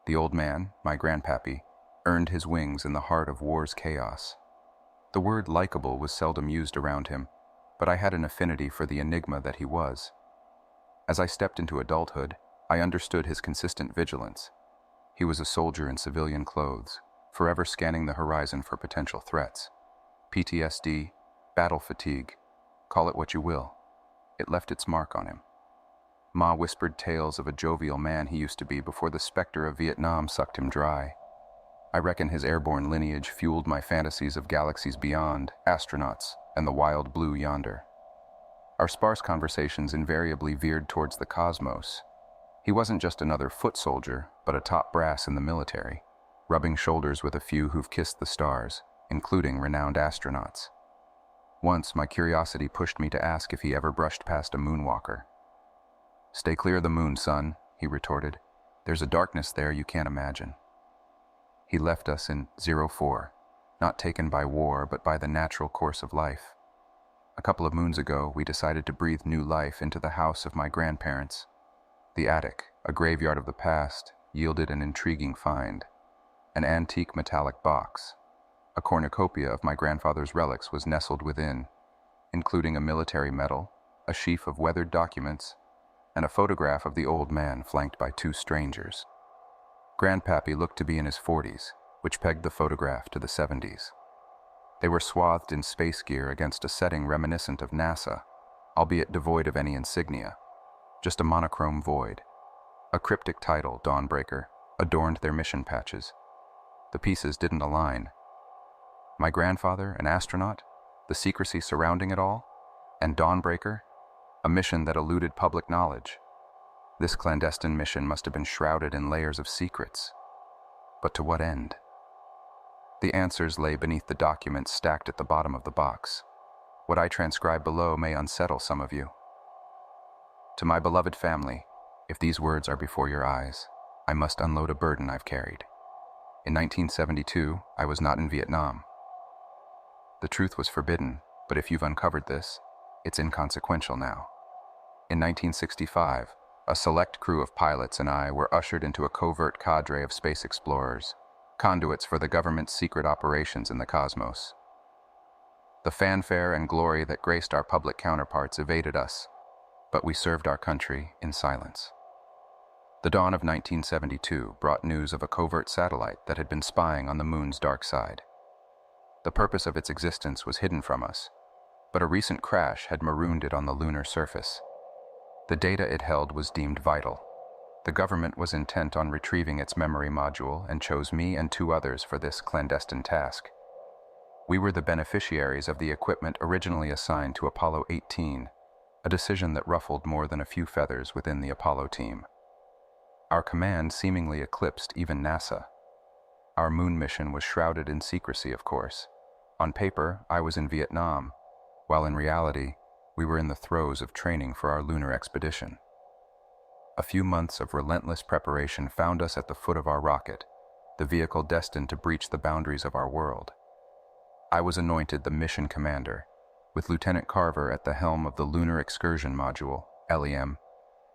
The old man, my grandpappy, earned his wings in the heart of war's chaos. The word likable was seldom used around him, but I had an affinity for the enigma that he was. As I stepped into adulthood, I understood his consistent vigilance. He was a soldier in civilian clothes, forever scanning the horizon for potential threats. PTSD, battle fatigue, call it what you will. It left its mark on him. Ma whispered tales of a jovial man he used to be before the specter of Vietnam sucked him dry. I reckon his airborne lineage fueled my fantasies of galaxies beyond, astronauts, and the wild blue yonder. Our sparse conversations invariably veered towards the cosmos. He wasn't just another foot soldier, but a top brass in the military, rubbing shoulders with a few who've kissed the stars, including renowned astronauts. Once, my curiosity pushed me to ask if he ever brushed past a moonwalker. "Stay clear of the moon, son," he retorted. "There's a darkness there you can't imagine." He left us in 04, not taken by war, but by the natural course of life. A couple of moons ago, we decided to breathe new life into the house of my grandparents. The attic, a graveyard of the past, yielded an intriguing find. An antique metallic box. A cornucopia of my grandfather's relics was nestled within, including a military medal, a sheaf of weathered documents, and a photograph of the old man flanked by two strangers. Grandpappy looked to be in his 40s, which pegged the photograph to the 70s. They were swathed in space gear against a setting reminiscent of NASA, albeit devoid of any insignia. Just a monochrome void. A cryptic title, Dawnbreaker, adorned their mission patches. The pieces didn't align. My grandfather, an astronaut, the secrecy surrounding it all, and Dawnbreaker, a mission that eluded public knowledge. This clandestine mission must have been shrouded in layers of secrets. But to what end? The answers lay beneath the documents stacked at the bottom of the box. What I transcribe below may unsettle some of you. To my beloved family, if these words are before your eyes, I must unload a burden I've carried. In 1972, I was not in Vietnam. The truth was forbidden, but if you've uncovered this, it's inconsequential now. In 1965, a select crew of pilots and I were ushered into a covert cadre of space explorers, conduits for the government's secret operations in the cosmos. The fanfare and glory that graced our public counterparts evaded us, but we served our country in silence. The dawn of 1972 brought news of a covert satellite that had been spying on the moon's dark side. The purpose of its existence was hidden from us, but a recent crash had marooned it on the lunar surface. The data it held was deemed vital. The government was intent on retrieving its memory module and chose me and two others for this clandestine task. We were the beneficiaries of the equipment originally assigned to Apollo 18, a decision that ruffled more than a few feathers within the Apollo team. Our command seemingly eclipsed even NASA. Our moon mission was shrouded in secrecy, of course. On paper, I was in Vietnam, while in reality, we were in the throes of training for our lunar expedition. A few months of relentless preparation found us at the foot of our rocket, the vehicle destined to breach the boundaries of our world. I was anointed the mission commander, with Lieutenant Carver at the helm of the Lunar Excursion Module, LEM,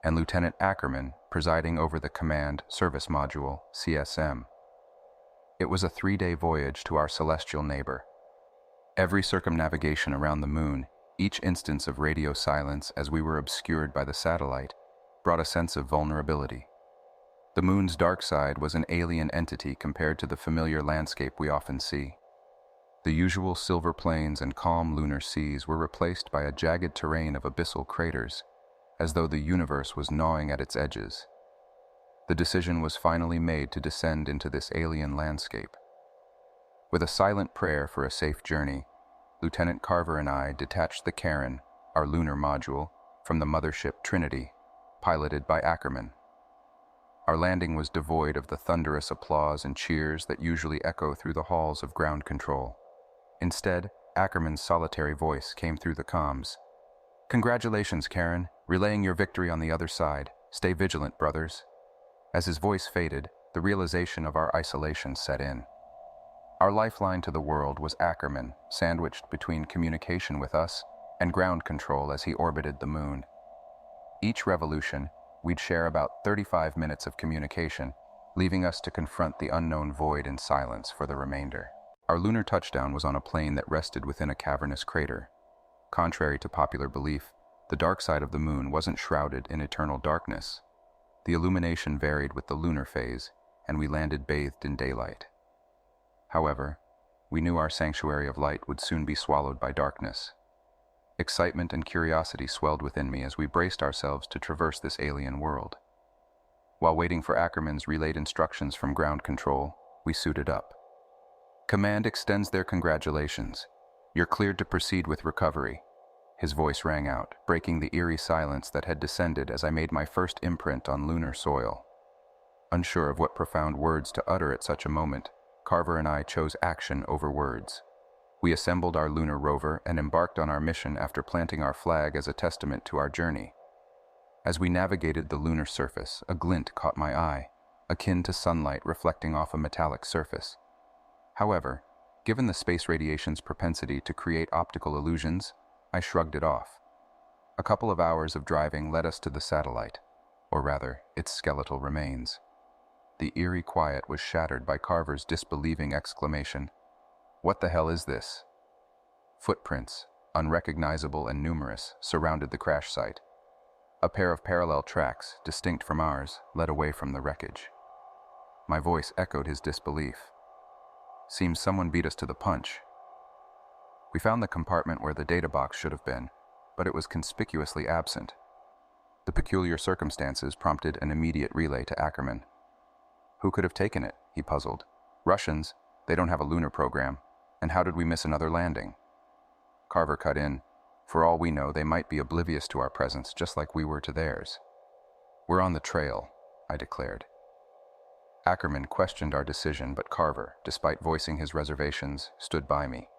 and Lieutenant Ackerman presiding over the Command Service Module, CSM. It was a 3-day voyage to our celestial neighbor. Every circumnavigation around the moon, each instance of radio silence as we were obscured by the satellite, brought a sense of vulnerability. The moon's dark side was an alien entity compared to the familiar landscape we often see. The usual silver plains and calm lunar seas were replaced by a jagged terrain of abyssal craters, as though the universe was gnawing at its edges. The decision was finally made to descend into this alien landscape. With a silent prayer for a safe journey, Lieutenant Carver and I detached the Karen, our lunar module, from the mothership Trinity, piloted by Ackerman. Our landing was devoid of the thunderous applause and cheers that usually echo through the halls of ground control. Instead, Ackerman's solitary voice came through the comms. "Congratulations, Karen, relaying your victory on the other side. Stay vigilant, brothers." As his voice faded, the realization of our isolation set in. Our lifeline to the world was Ackerman, sandwiched between communication with us and ground control as he orbited the moon. Each revolution, we'd share about 35 minutes of communication, leaving us to confront the unknown void in silence for the remainder. Our lunar touchdown was on a plane that rested within a cavernous crater. Contrary to popular belief, the dark side of the moon wasn't shrouded in eternal darkness. The illumination varied with the lunar phase, and we landed bathed in daylight. However, we knew our sanctuary of light would soon be swallowed by darkness. Excitement and curiosity swelled within me as we braced ourselves to traverse this alien world. While waiting for Ackerman's relayed instructions from ground control, we suited up. "Command extends their congratulations. You're cleared to proceed with recovery." His voice rang out, breaking the eerie silence that had descended as I made my first imprint on lunar soil. Unsure of what profound words to utter at such a moment, Carver and I chose action over words. We assembled our lunar rover and embarked on our mission after planting our flag as a testament to our journey. As we navigated the lunar surface, a glint caught my eye, akin to sunlight reflecting off a metallic surface. However, given the space radiation's propensity to create optical illusions, I shrugged it off. A couple of hours of driving led us to the satellite, or rather, its skeletal remains. The eerie quiet was shattered by Carver's disbelieving exclamation, "What the hell is this?" Footprints, unrecognizable and numerous, surrounded the crash site. A pair of parallel tracks, distinct from ours, led away from the wreckage. My voice echoed his disbelief. "Seems someone beat us to the punch." We found the compartment where the data box should have been, but it was conspicuously absent. The peculiar circumstances prompted an immediate relay to Ackerman. "Who could have taken it?" he puzzled. "Russians, they don't have a lunar program, and how did we miss another landing?" Carver cut in. "For all we know, they might be oblivious to our presence, just like we were to theirs." "We're on the trail," I declared. Ackerman questioned our decision, but Carver, despite voicing his reservations, stood by me.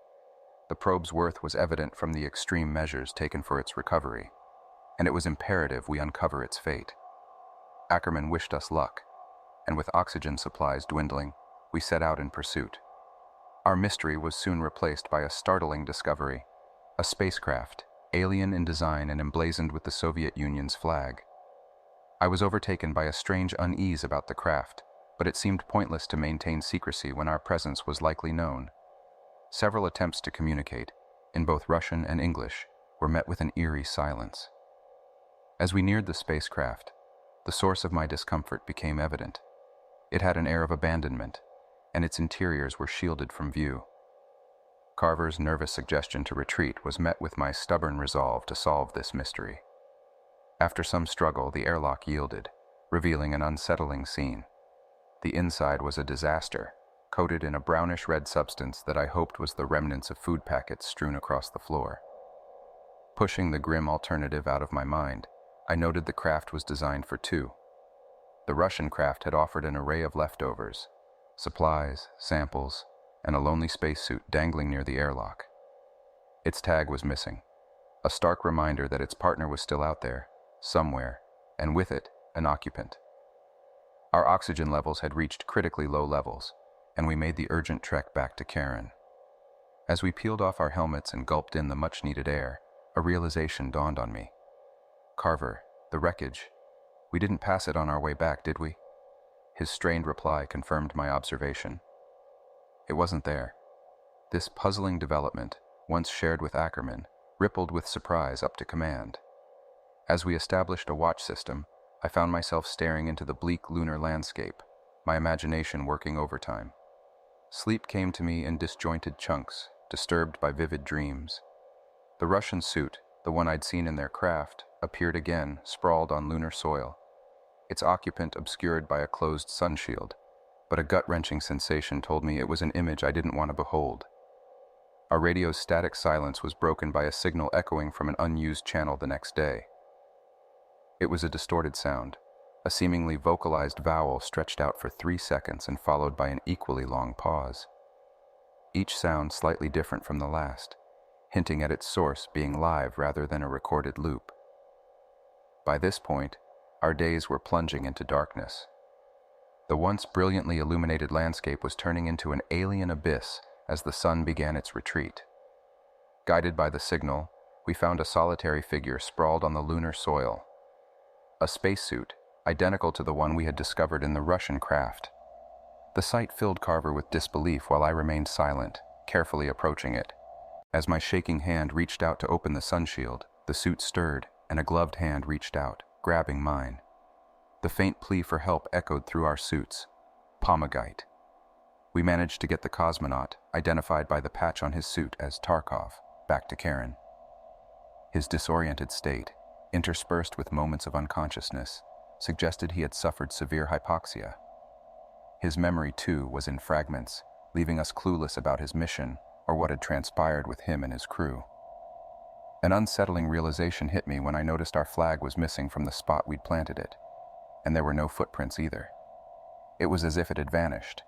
The probe's worth was evident from the extreme measures taken for its recovery, and it was imperative we uncover its fate. Ackerman wished us luck, and with oxygen supplies dwindling, we set out in pursuit. Our mystery was soon replaced by a startling discovery: a spacecraft, alien in design and emblazoned with the Soviet Union's flag. I was overtaken by a strange unease about the craft, but it seemed pointless to maintain secrecy when our presence was likely known. Several attempts to communicate, in both Russian and English, were met with an eerie silence. As we neared the spacecraft, the source of my discomfort became evident. It had an air of abandonment, and its interiors were shielded from view. Carver's nervous suggestion to retreat was met with my stubborn resolve to solve this mystery. After some struggle, the airlock yielded, revealing an unsettling scene. The inside was a disaster, coated in a brownish-red substance that I hoped was the remnants of food packets strewn across the floor. Pushing the grim alternative out of my mind, I noted the craft was designed for two. The Russian craft had offered an array of leftovers: supplies, samples, and a lonely spacesuit dangling near the airlock. Its tag was missing, a stark reminder that its partner was still out there, somewhere, and with it, an occupant. Our oxygen levels had reached critically low levels, and we made the urgent trek back to Karen. As we peeled off our helmets and gulped in the much-needed air, a realization dawned on me. "Carver, the wreckage. We didn't pass it on our way back, did we?" His strained reply confirmed my observation. It wasn't there. This puzzling development, once shared with Ackerman, rippled with surprise up to command. As we established a watch system, I found myself staring into the bleak lunar landscape, my imagination working overtime. Sleep came to me in disjointed chunks, disturbed by vivid dreams. The Russian suit, the one I'd seen in their craft, appeared again, sprawled on lunar soil, its occupant obscured by a closed sunshield, but a gut-wrenching sensation told me it was an image I didn't want to behold. Our radio's static silence was broken by a signal echoing from an unused channel the next day. It was a distorted sound, a seemingly vocalized vowel stretched out for 3 seconds and followed by an equally long pause. Each sound slightly different from the last, hinting at its source being live rather than a recorded loop. By this point, our days were plunging into darkness. The once brilliantly illuminated landscape was turning into an alien abyss as the sun began its retreat. Guided by the signal, we found a solitary figure sprawled on the lunar soil. A spacesuit, identical to the one we had discovered in the Russian craft. The sight filled Carver with disbelief while I remained silent, carefully approaching it. As my shaking hand reached out to open the sunshield, the suit stirred, and a gloved hand reached out, grabbing mine. The faint plea for help echoed through our suits. Pomegite. We managed to get the cosmonaut, identified by the patch on his suit as Tarkov, back to Karen. His disoriented state, interspersed with moments of unconsciousness, suggested he had suffered severe hypoxia. His memory, too, was in fragments, leaving us clueless about his mission or what had transpired with him and his crew. An unsettling realization hit me when I noticed our flag was missing from the spot we'd planted it, and there were no footprints either. It was as if it had vanished.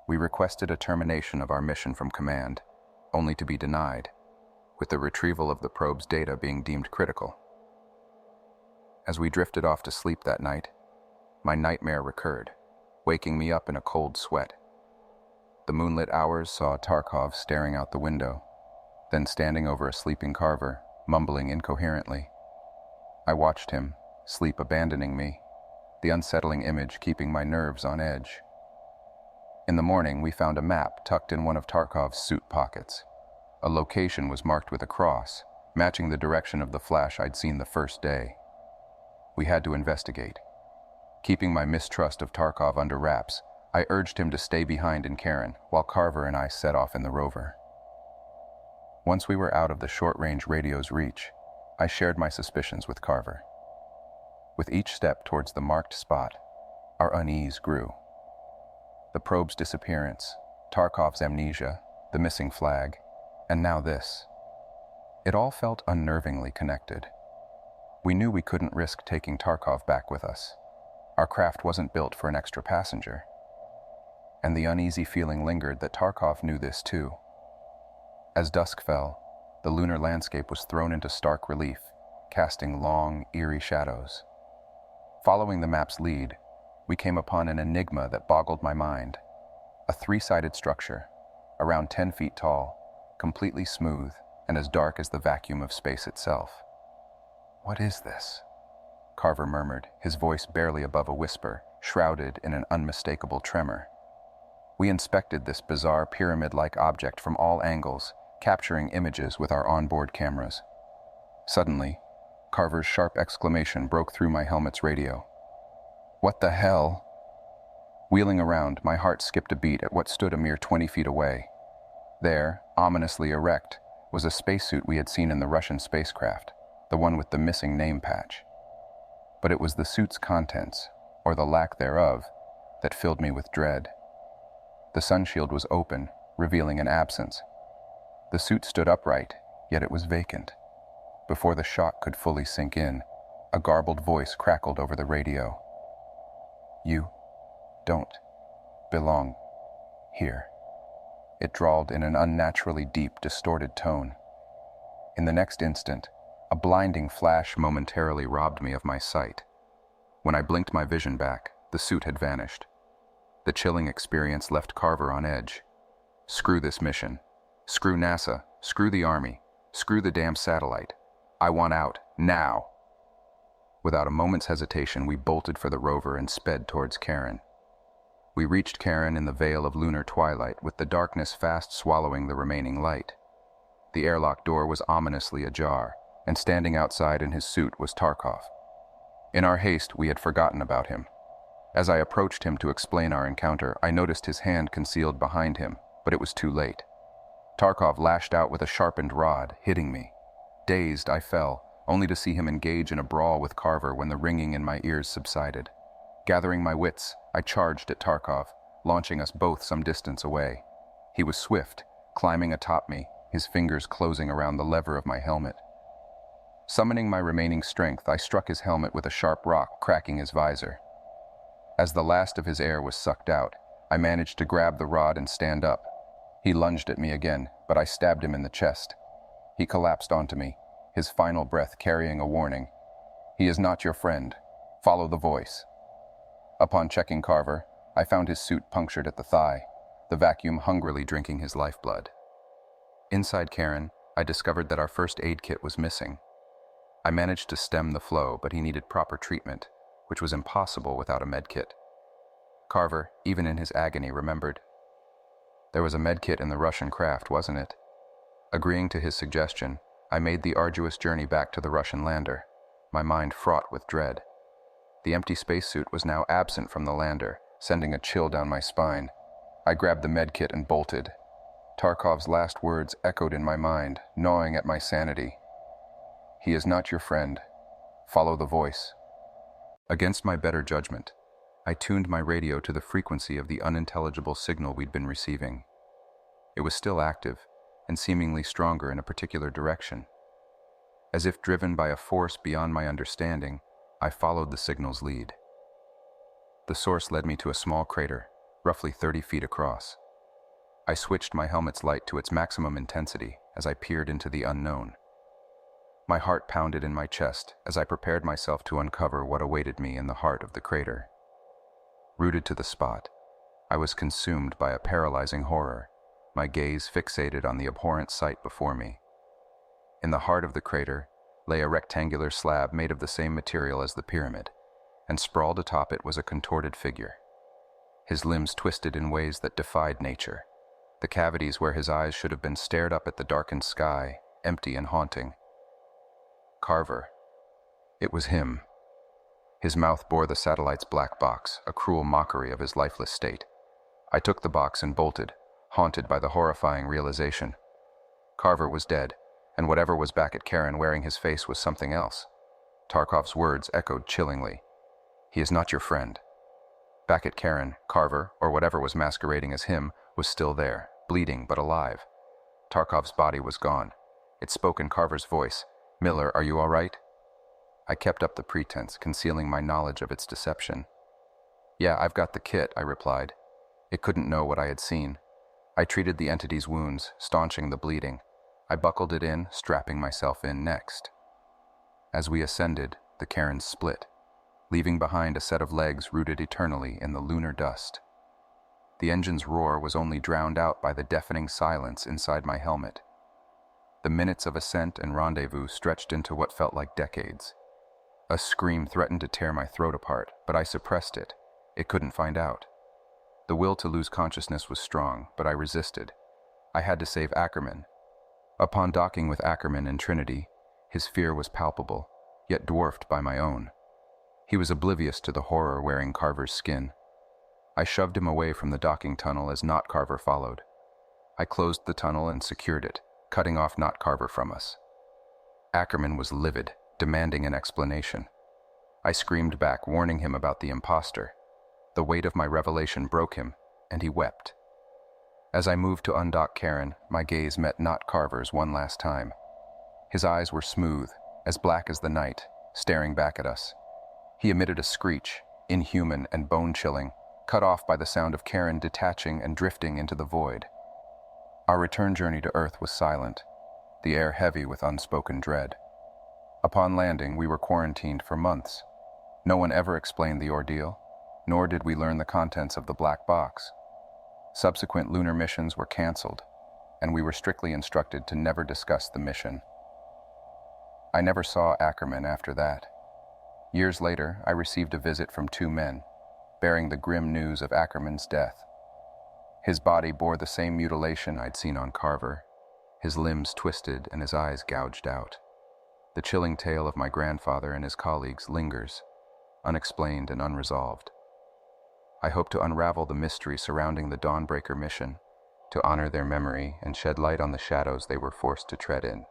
We requested a termination of our mission from command, only to be denied, with the retrieval of the probe's data being deemed critical. As we drifted off to sleep that night, my nightmare recurred, waking me up in a cold sweat. The moonlit hours saw Tarkov staring out the window, then standing over a sleeping Carver, mumbling incoherently. I watched him, sleep abandoning me, the unsettling image keeping my nerves on edge. In the morning, we found a map tucked in one of Tarkov's suit pockets. A location was marked with a cross, matching the direction of the flash I'd seen the first day. We had to investigate. Keeping my mistrust of Tarkov under wraps, I urged him to stay behind in Karen, while Carver and I set off in the rover. Once we were out of the short-range radio's reach, I shared my suspicions with Carver. With each step towards the marked spot, our unease grew. The probe's disappearance, Tarkov's amnesia, the missing flag, and now this. It all felt unnervingly connected. We knew we couldn't risk taking Tarkov back with us. Our craft wasn't built for an extra passenger. And the uneasy feeling lingered that Tarkov knew this too. As dusk fell, the lunar landscape was thrown into stark relief, casting long, eerie shadows. Following the map's lead, we came upon an enigma that boggled my mind. A three-sided structure, around 10 feet tall, completely smooth, and as dark as the vacuum of space itself. "What is this?" Carver murmured, his voice barely above a whisper, shrouded in an unmistakable tremor. We inspected this bizarre pyramid-like object from all angles, capturing images with our onboard cameras. Suddenly, Carver's sharp exclamation broke through my helmet's radio. "What the hell?" Wheeling around, my heart skipped a beat at what stood a mere 20 feet away. There, ominously erect, was a spacesuit we had seen in the Russian spacecraft, the one with the missing name patch. But it was the suit's contents, or the lack thereof, that filled me with dread. The sunshield was open, revealing an absence. The suit stood upright, yet it was vacant. Before the shock could fully sink in, a garbled voice crackled over the radio. "You don't belong here." It drawled in an unnaturally deep, distorted tone. In the next instant, a blinding flash momentarily robbed me of my sight. When I blinked my vision back, the suit had vanished. The chilling experience left Carver on edge. Screw this mission. Screw NASA. Screw the Army. Screw the damn satellite. I want out, now. Without a moment's hesitation, we bolted for the rover and sped towards Karen. We reached Karen in the veil of lunar twilight, with the darkness fast swallowing the remaining light. The airlock door was ominously ajar, and standing outside in his suit was Tarkov. In our haste, we had forgotten about him. As I approached him to explain our encounter, I noticed his hand concealed behind him, but it was too late. Tarkov lashed out with a sharpened rod, hitting me. Dazed, I fell, only to see him engage in a brawl with Carver when the ringing in my ears subsided. Gathering my wits, I charged at Tarkov, launching us both some distance away. He was swift, climbing atop me, his fingers closing around the lever of my helmet. Summoning my remaining strength, I struck his helmet with a sharp rock, cracking his visor. As the last of his air was sucked out, I managed to grab the rod and stand up. He lunged at me again, but I stabbed him in the chest. He collapsed onto me, his final breath carrying a warning. "He is not your friend. Follow the voice." Upon checking Carver, I found his suit punctured at the thigh, the vacuum hungrily drinking his lifeblood. Inside Karen, I discovered that our first aid kit was missing. I managed to stem the flow, but he needed proper treatment, which was impossible without a medkit. Carver, even in his agony, remembered. There was a medkit in the Russian craft, wasn't it? Agreeing to his suggestion, I made the arduous journey back to the Russian lander, my mind fraught with dread. The empty spacesuit was now absent from the lander, sending a chill down my spine. I grabbed the medkit and bolted. Tarkov's last words echoed in my mind, gnawing at my sanity. "He is not your friend. Follow the voice." Against my better judgment, I tuned my radio to the frequency of the unintelligible signal we'd been receiving. It was still active, and seemingly stronger in a particular direction. As if driven by a force beyond my understanding, I followed the signal's lead. The source led me to a small crater, roughly 30 feet across. I switched my helmet's light to its maximum intensity as I peered into the unknown. My heart pounded in my chest as I prepared myself to uncover what awaited me in the heart of the crater. Rooted to the spot, I was consumed by a paralyzing horror, my gaze fixated on the abhorrent sight before me. In the heart of the crater lay a rectangular slab made of the same material as the pyramid, and sprawled atop it was a contorted figure. His limbs twisted in ways that defied nature. The cavities where his eyes should have been stared up at the darkened sky, empty and haunting. Carver. It was him. His mouth bore the satellite's black box, a cruel mockery of his lifeless state. I took the box and bolted, haunted by the horrifying realization. Carver was dead, and whatever was back at Karen wearing his face was something else. Tarkov's words echoed chillingly. "He is not your friend." Back at Karen, Carver, or whatever was masquerading as him, was still there, bleeding but alive. Tarkov's body was gone. It spoke in Carver's voice. "Miller, are you all right?" I kept up the pretense, concealing my knowledge of its deception. "Yeah, I've got the kit," I replied. It couldn't know what I had seen. I treated the entity's wounds, staunching the bleeding. I buckled it in, strapping myself in next. As we ascended, the cairns split, leaving behind a set of legs rooted eternally in the lunar dust. The engine's roar was only drowned out by the deafening silence inside my helmet. The minutes of ascent and rendezvous stretched into what felt like decades. A scream threatened to tear my throat apart, but I suppressed it. It couldn't find out. The will to lose consciousness was strong, but I resisted. I had to save Ackerman. Upon docking with Ackerman in Trinity, his fear was palpable, yet dwarfed by my own. He was oblivious to the horror wearing Carver's skin. I shoved him away from the docking tunnel as Not Carver followed. I closed the tunnel and secured it, cutting off Not Carver from us. Ackerman was livid, demanding an explanation. I screamed back, warning him about the imposter. The weight of my revelation broke him, and he wept. As I moved to undock Karen, my gaze met Not Carver's one last time. His eyes were smooth, as black as the night, staring back at us. He emitted a screech, inhuman and bone-chilling, cut off by the sound of Karen detaching and drifting into the void. Our return journey to Earth was silent, the air heavy with unspoken dread. Upon landing, we were quarantined for months. No one ever explained the ordeal, nor did we learn the contents of the black box. Subsequent lunar missions were canceled, and we were strictly instructed to never discuss the mission. I never saw Ackerman after that. Years later, I received a visit from two men, bearing the grim news of Ackerman's death. His body bore the same mutilation I'd seen on Carver, his limbs twisted and his eyes gouged out. The chilling tale of my grandfather and his colleagues lingers, unexplained and unresolved. I hope to unravel the mystery surrounding the Dawnbreaker mission, to honor their memory and shed light on the shadows they were forced to tread in.